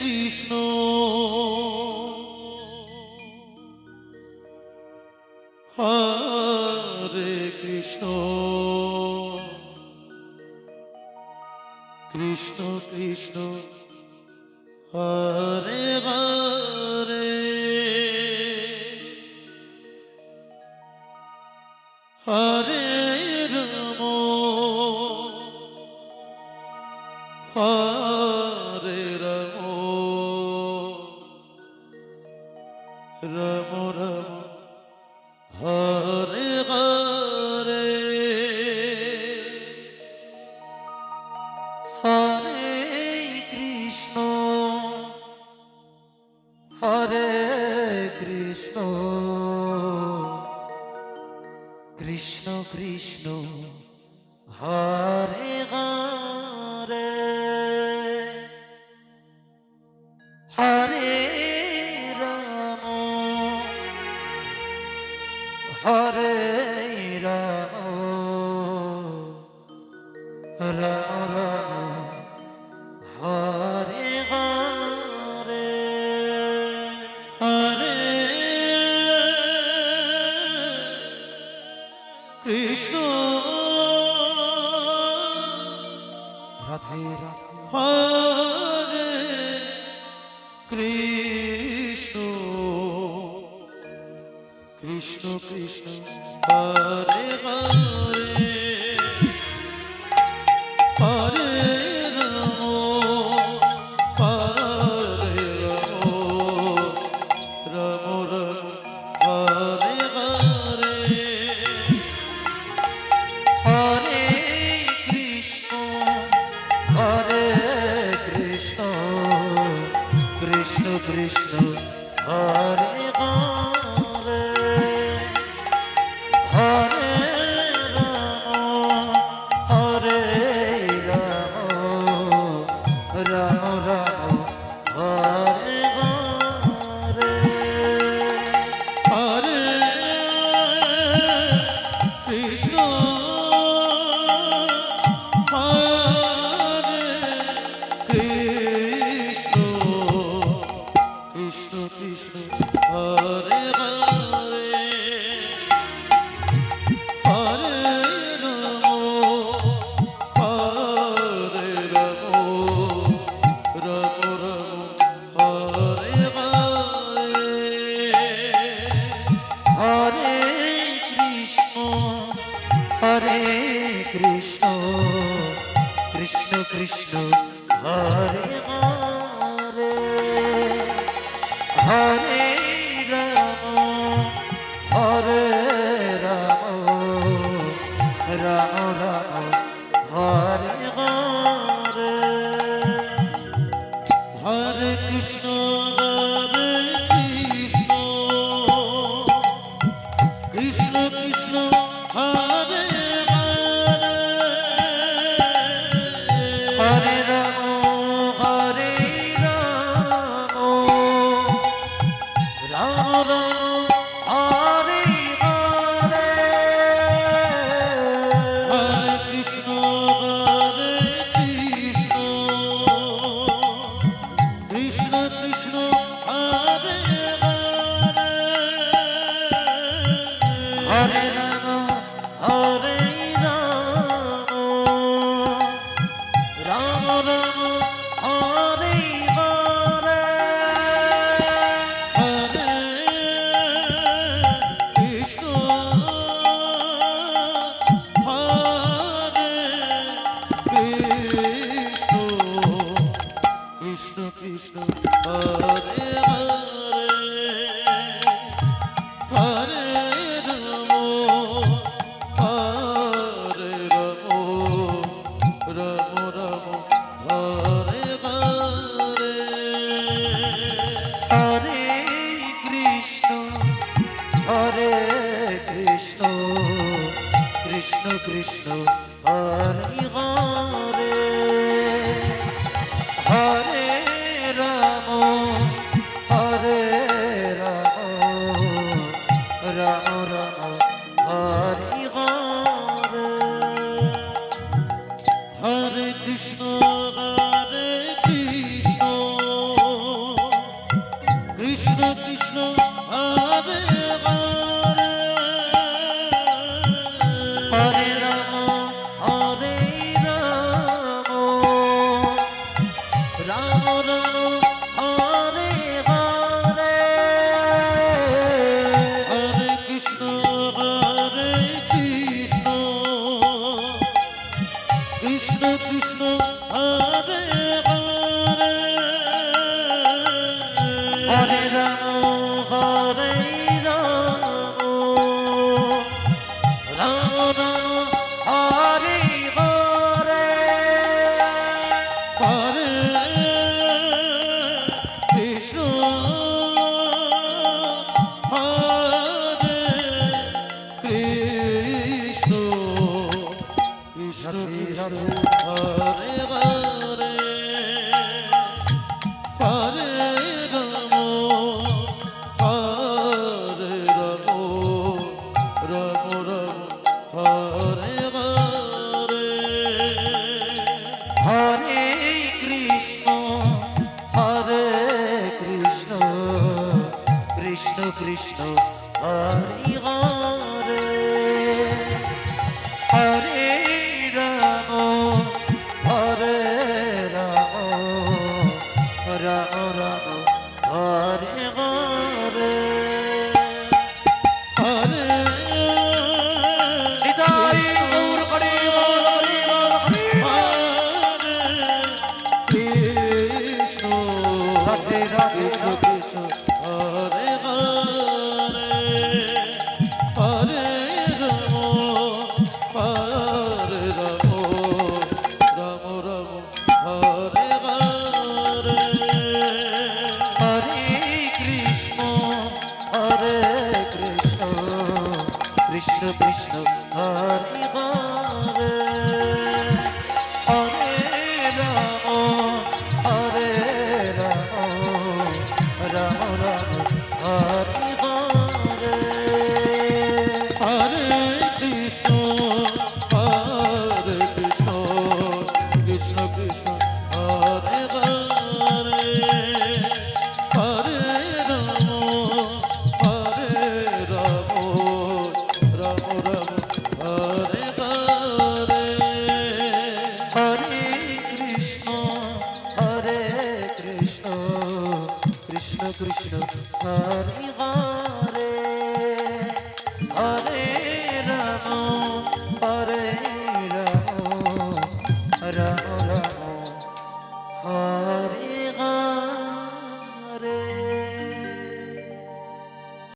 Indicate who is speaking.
Speaker 1: Krishna Hare Krishna Krishna Krishna Hare Hare Hare Ram Hare Ram Ram Ram Hare Hare Hare Krishna Hare Krishna Krishna Krishna Hare Hare Hare Ram Hare Ram Ram Ram Hare Hare Hare Krishna Radhe Radhe Hare Krishna Krishna Krishna Hare Hare Hare Ram Hare Ram Ram Ram Hare Hare Hare Krishna Hare Krishna Krishna Krishna Hare Hare Hare Ram Hare Ram Ram Ram Hare Hare Hare Krishna Hare Krishna Krishna Krishna Hare Hare Hare Ram Hare Ram Ram Ram Hare Hare Hare Krishna Hare Krishna Krishna Krishna Hare Hare Hare Ram Hare Ram Ram Ram Hare Hare Hare Krishna Krishna Krishna Hare Hare Ram Hare Ram Ram Ram Hare Hare Hare Krishna Krishna Krishna Hare Hare Hare Ram Hare Ram Ram Ram Hare Hare Hare Krishna Hare Krishna Krishna Krishna Hare Hare Hare Ram Hare Ram Ram Ram Hare Hare Hare Krishna Hare Krishna Krishna Krishna Hare Hare Hare Ram Hare Krishna Hari Hare Hare Ram Hare Ram Ram Ram Hare Hare Hare Nitai Gour Hari Hari Hare Krishna Radhe Radhe Krishna Hare Krishna Krishna Hare Hare Hare Ram Hare Ram Ram Ram Hare Hare Hare Krishna Krishna Krishna Hare Hare Hare Ram Hare Ram Ram Ram Hare Hare Hare Krishna Krishna Krishna Hare Hare